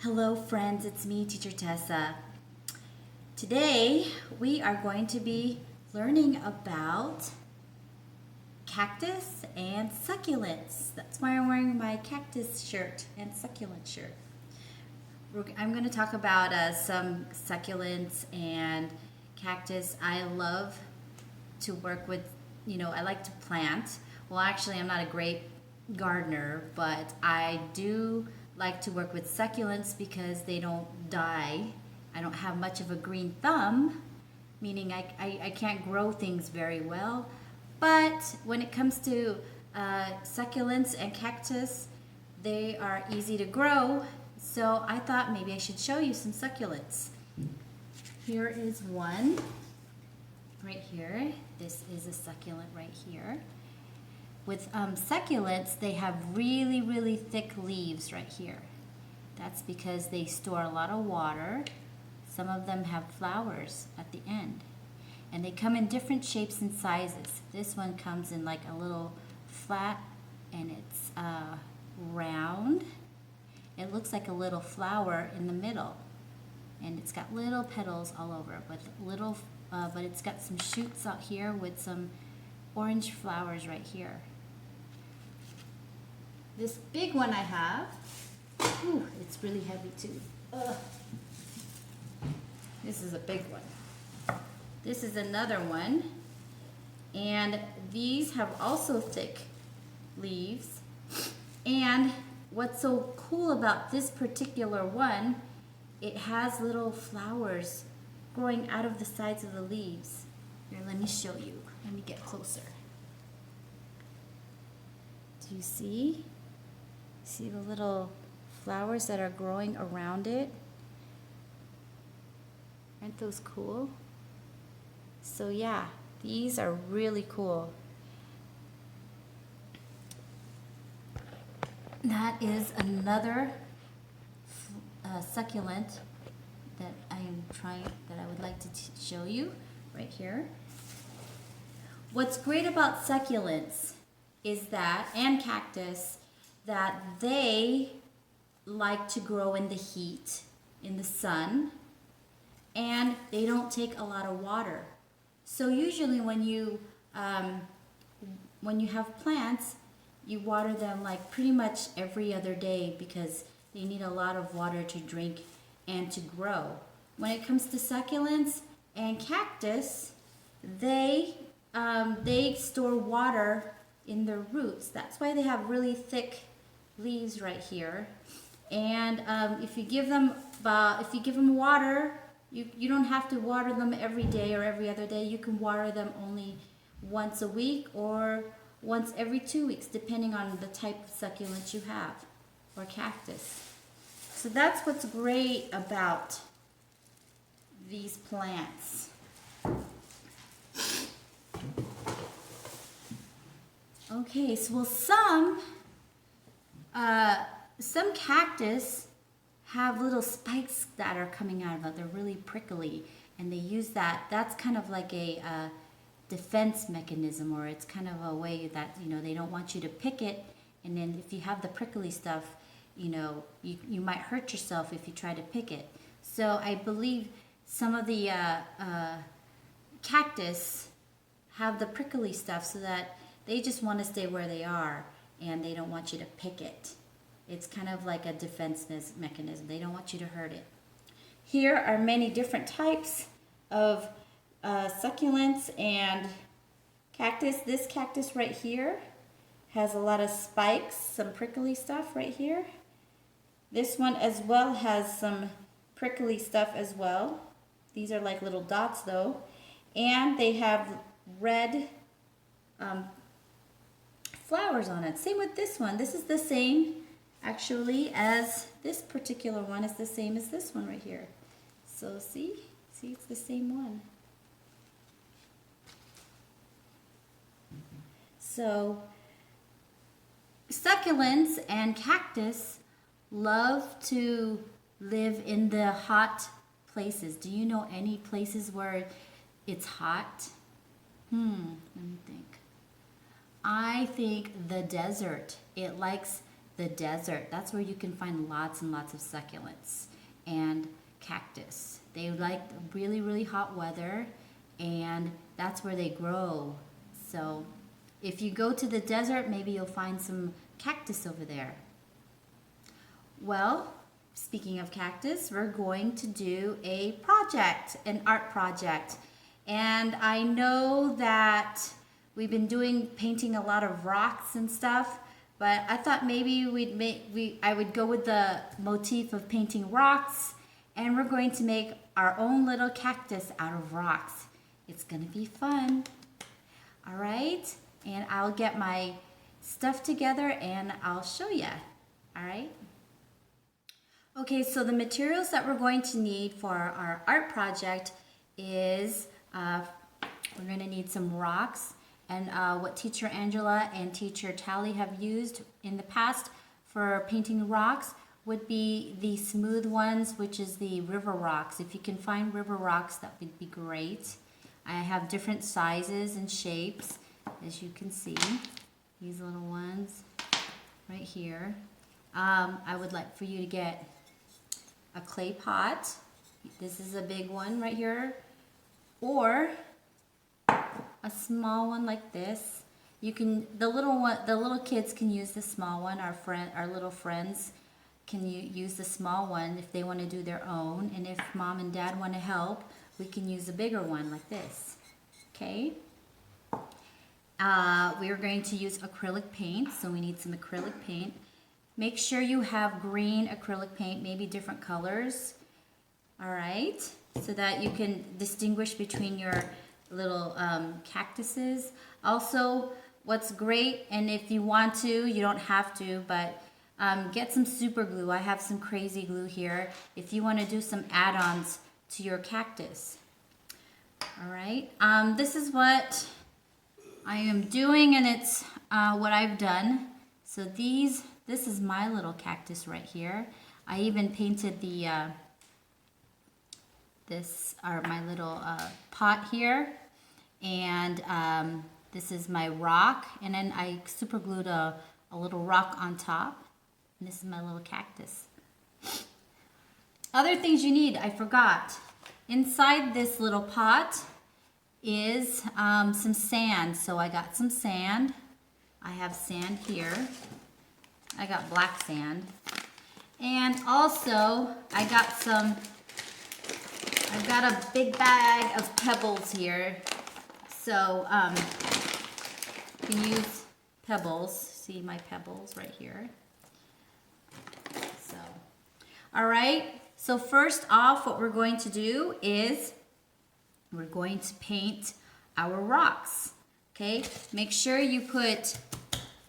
Hello friends, it's me, Teacher Tessa. Today we are going to be learning about cactus and succulents. That's why I'm wearing my cactus shirt and succulent shirt. I'm going to talk about some succulents and cactus. I love to work with, I like to plant. Well, actually, I'm not a great gardener, but I do like to work with succulents because they don't die. I don't have much of a green thumb, meaning I can't grow things very well. But when it comes to succulents and cactus, they are easy to grow. So I thought maybe I should show you some succulents. Here is one right here. This is a succulent right here. With succulents, they have really, really thick leaves right here. That's because they store a lot of water. Some of them have flowers at the end. And they come in different shapes and sizes. This one comes in like a little flat and it's round. It looks like a little flower in the middle. And it's got little petals all over but it's got some shoots out here with some orange flowers right here. This big one I have, it's really heavy too. This is a big one. This is another one, and these have also thick leaves. And what's so cool about this particular one, it has little flowers growing out of the sides of the leaves. Here, let me show you. Let me get closer. Do you see? See the little flowers that are growing around it? Aren't those cool? So yeah, these are really cool. That is another succulent that I would like to show you right here. What's great about succulents is that, and cactus, that they like to grow in the heat, in the sun, and they don't take a lot of water. So usually when you have plants, you water them like pretty much every other day because they need a lot of water to drink and to grow. When it comes to succulents and cactus, they store water in their roots. That's why they have really thick leaves right here. And if you give them water, you don't have to water them every day or every other day. You can water them only once a week or once every 2 weeks, depending on the type of succulent you have or cactus. So that's what's great about these plants. Okay, so well, some cactus have little spikes that are coming out of it. They're really prickly, and they use that. That's kind of like a defense mechanism, or it's kind of a way that they don't want you to pick it. And then if you have the prickly stuff, you might hurt yourself if you try to pick it. So I believe some of the cactus have the prickly stuff so that they just want to stay where they are and they don't want you to pick it. It's kind of like a defense mechanism. They don't want you to hurt it. Here are many different types of succulents and cactus. This cactus right here has a lot of spikes, some prickly stuff right here. This one as well has some prickly stuff as well. These are like little dots though. And they have red flowers on it. Same with this one. This is the same actually as this particular one is the same as this one right here. So see it's the same one. So succulents and cactus love to live in the hot places. Do you know any places where it's hot? Let me think. I think the desert. It likes the desert. That's where you can find lots and lots of succulents and cactus. They like really, really hot weather, and that's where they grow. So if you go to the desert, maybe you'll find some cactus over there. Well, speaking of cactus, we're going to do a project, an art project. And I know that we've been painting a lot of rocks and stuff, but I thought maybe I would go with the motif of painting rocks, and we're going to make our own little cactus out of rocks. It's gonna be fun. All right, and I'll get my stuff together and I'll show you. All right. Okay, so the materials that we're going to need for our art project is we're going to need some rocks, and what Teacher Angela and Teacher Tally have used in the past for painting rocks would be the smooth ones, which is the river rocks. If you can find river rocks, that would be great. I have different sizes and shapes, as you can see. These little ones right here. I would like for you to get a clay pot. This is a big one right here, or a small one like this. You can, the little kids can use the small one. Our little friends can use the small one if they want to do their own, and if mom and dad want to help, we can use a bigger one like this. Okay. We are going to use acrylic paint, so we need some acrylic paint. Make sure you have green acrylic paint, maybe different colors. All right, so that you can distinguish between your little cactuses. Also, what's great, and if you want to, you don't have to, but get some super glue. I have some crazy glue here if you want to do some add-ons to your cactus. All right, this is what I am doing, and it's what I've done. So this is my little cactus right here. I even painted the my little pot here, and this is my rock, and then I super glued a little rock on top, and this is my little cactus. Other things you need, I forgot. Inside this little pot is some sand. So I got some sand. I have sand here. I got black sand. And also I've got a big bag of pebbles here. So you can use pebbles. See my pebbles right here. So, all right. So first off, what we're going to do is we're going to paint our rocks. Okay, make sure you put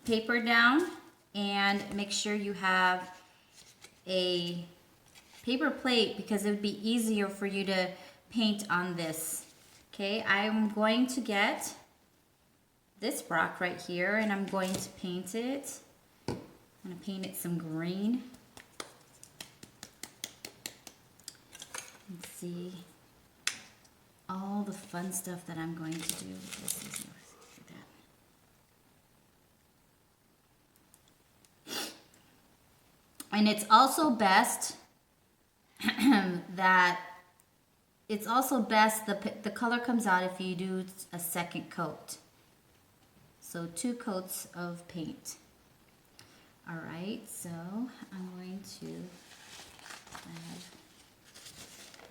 paper down and make sure you have a paper plate because it would be easier for you to paint on this. Okay, I'm going to get this rock right here and I'm going to paint it. I'm going to paint it some green. Let's see all the fun stuff that I'm going to do with this. Look at that. And it's also best the color comes out if you do a second coat. So 2 coats of paint. All right, so I'm going to have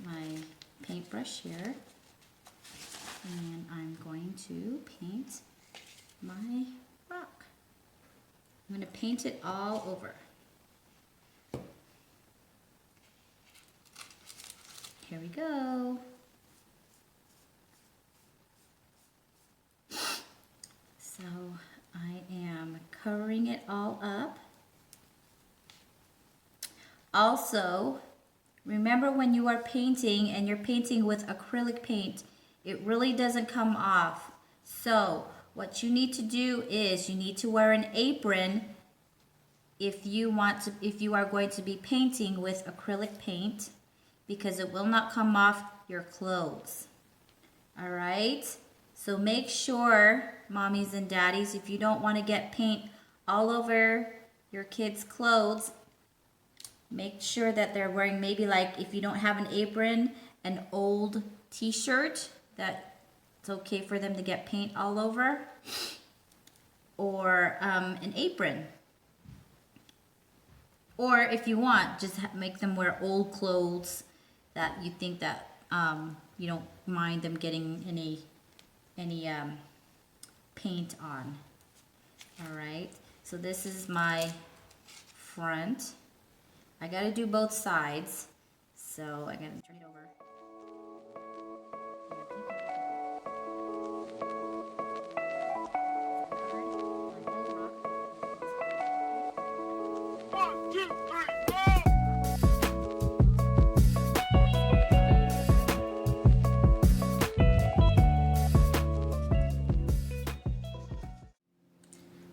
my paintbrush here, and I'm going to paint my rock. I'm going to paint it all over. Here we go. So I am covering it all up. Also, remember when you are painting and you're painting with acrylic paint, it really doesn't come off. So what you need to do is you need to wear an apron if you are going to be painting with acrylic paint, because it will not come off your clothes. All right? So make sure, mommies and daddies, if you don't want to get paint all over your kids' clothes, make sure that they're wearing maybe, like, if you don't have an apron, an old t-shirt that it's okay for them to get paint all over, or an apron. Or if you want, just make them wear old clothes that you think that you don't mind them getting any paint on. All right, so this is my front. I gotta do both sides, so I gotta turn it over. One, two, three, go!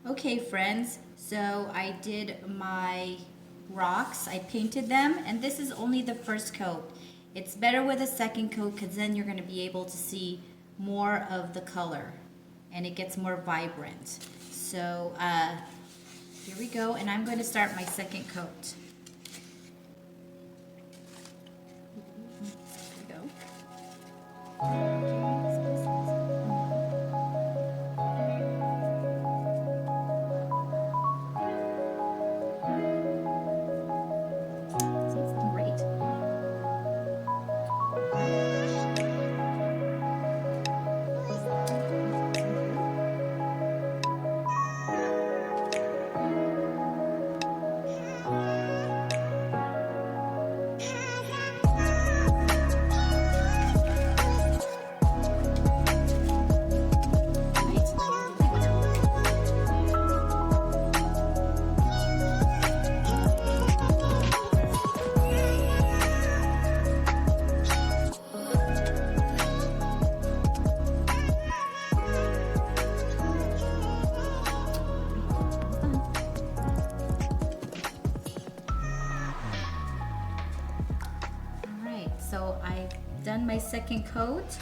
Okay, friends, so I did my rocks. I painted them, and this is only the first coat. It's better with a second coat because then you're going to be able to see more of the color and it gets more vibrant. So here we go, and I'm going to start my second coat. Here we go. So I've done my second coat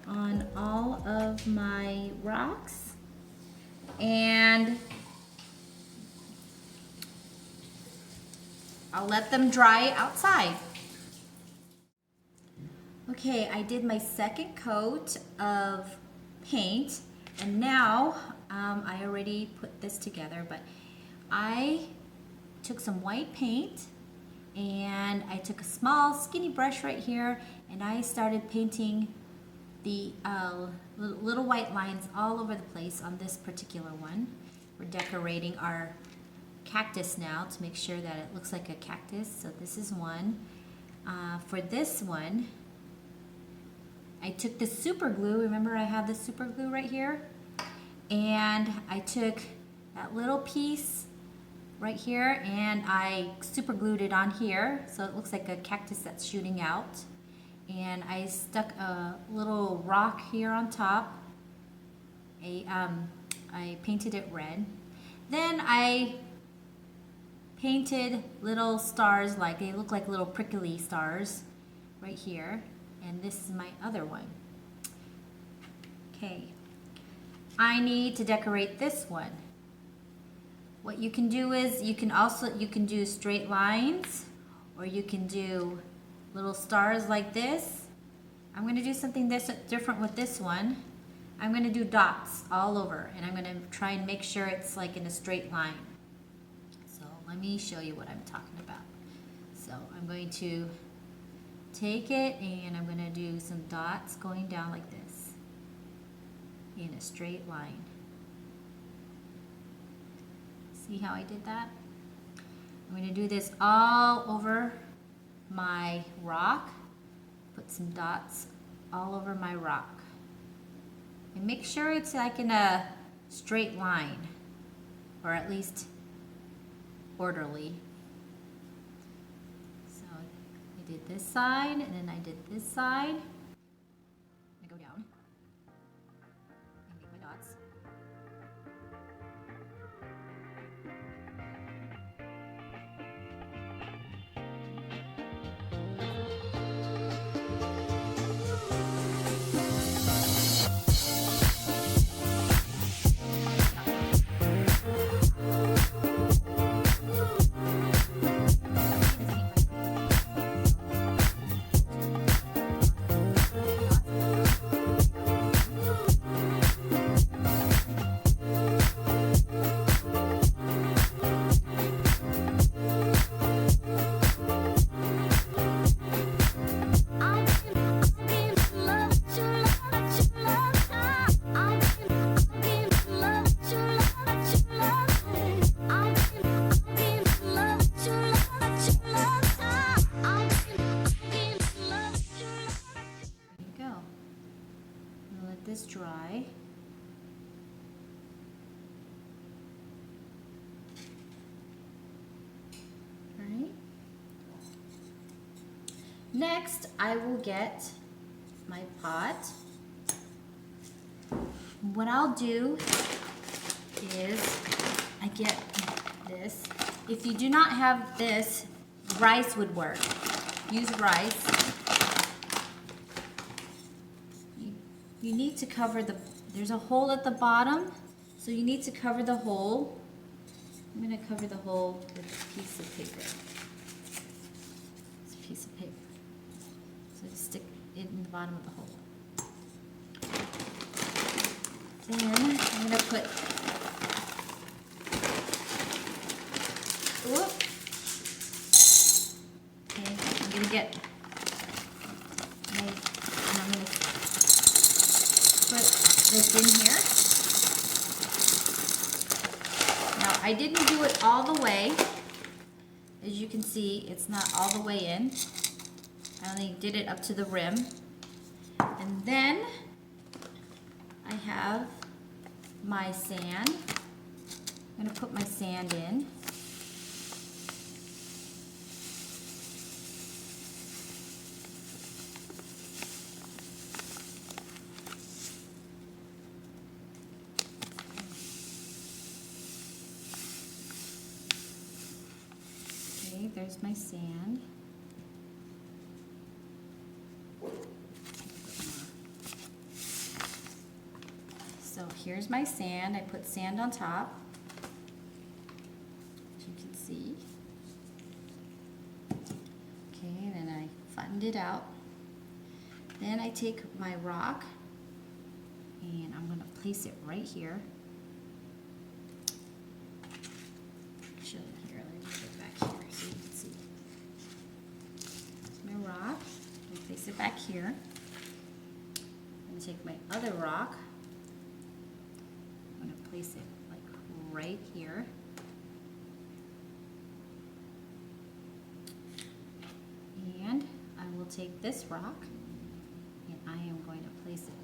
on all of my rocks, and I'll let them dry outside. Okay, I did my second coat of paint, and now I already put this together, but I took some white paint and I took a small skinny brush right here, and I started painting the little white lines all over the place on this particular one. We're decorating our cactus now to make sure that it looks like a cactus. So this is one. For this one, I took the super glue. Remember I have the super glue right here? And I took that little piece right here and I super glued it on here so it looks like a cactus that's shooting out. And I stuck a little rock here on top. I painted it red. Then I painted little stars, like they look like little prickly stars right here. And this is my other one. Okay, I need to decorate this one. What you can do is you can do straight lines, or you can do little stars like this. I'm going to do something different with this one. I'm going to do dots all over, and I'm going to try and make sure it's like in a straight line. So let me show you what I'm talking about. So I'm going to take it and I'm going to do some dots going down like this in a straight line. See how I did that? I'm going to do this all over my rock. Put some dots all over my rock. And make sure it's like in a straight line, or at least orderly. So I did this side, and then I did this side. I go down and make my dots. is dry. Alright. Next, I will get my pot. What I'll do is I get this. If you do not have this, rice would work. Use rice. You need to cover there's a hole at the bottom, so you need to cover the hole. I'm going to cover the hole with a piece of paper. It's a piece of paper. So just stick it in the bottom of the hole. Then I'm going to put, okay, I'm going to get and I'm going to put this in here. Now I didn't do it all the way. As you can see, it's not all the way in. I only did it up to the rim. And then I have my sand. I'm going to put my sand in. Okay, there's my sand. So here's my sand. I put sand on top, as you can see. Okay, then I flattened it out. Then I take my rock and I'm going to place it right here. Show it here. Let me put it back here so you can see. There's my rock. I place it back here. And take my other rock. I'm going to place it like right here. And I will take this rock and I am going to place it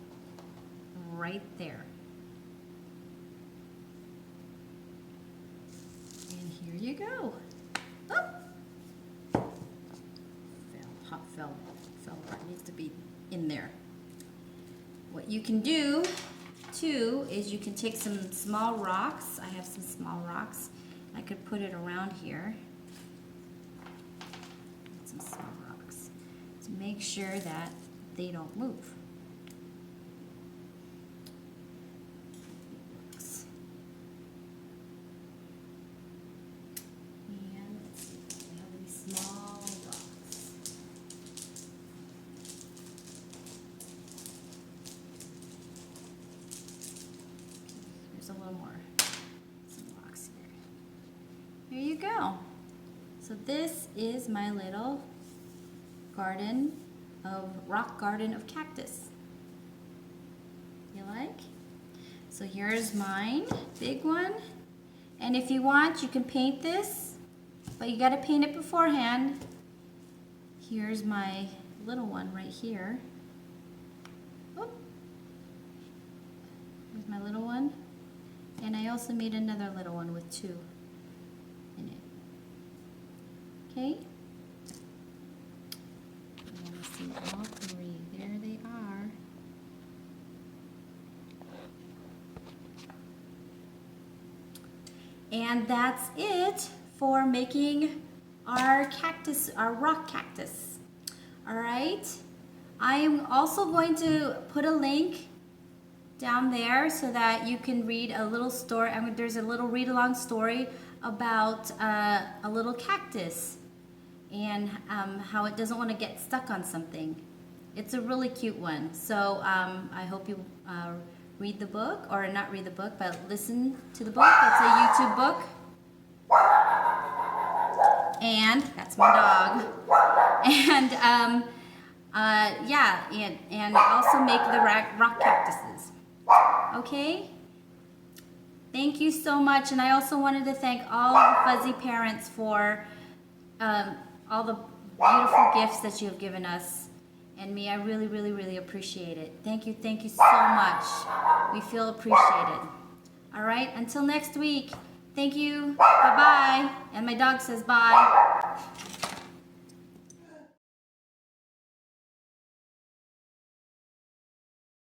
right there. And here you go. Oh! Fell apart. Needs to be in there. What you can do too is you can take some small rocks. I have some small rocks. I could put it around here. Some small rocks to make sure that they don't move. And let's see, we have these small rocks. There's a little more, some rocks here. Here you go. So this is my little garden rock garden of cactus. You like? So here's mine, big one. And if you want, you can paint this, but you gotta paint it beforehand. Here's my little one right here. Oh, here's my little one. And I also made another little one with two in it. Okay? I want to see all three. There they are. And that's it for making our cactus, our rock cactus. All right. I am also going to put a link down there so that you can read a little story. There's a little read-along story about a little cactus and how it doesn't want to get stuck on something. It's a really cute one. So I hope you read the book, or not read the book, but listen to the book. It's a YouTube book. And that's my dog. And yeah, and also make the rock cactuses. Okay? Thank you so much. And I also wanted to thank all the fuzzy parents for all the beautiful gifts that you have given us. and me. I really, really, really appreciate it. Thank you so much. We feel appreciated. All right, until next week. Thank you. Bye-bye. And my dog says bye.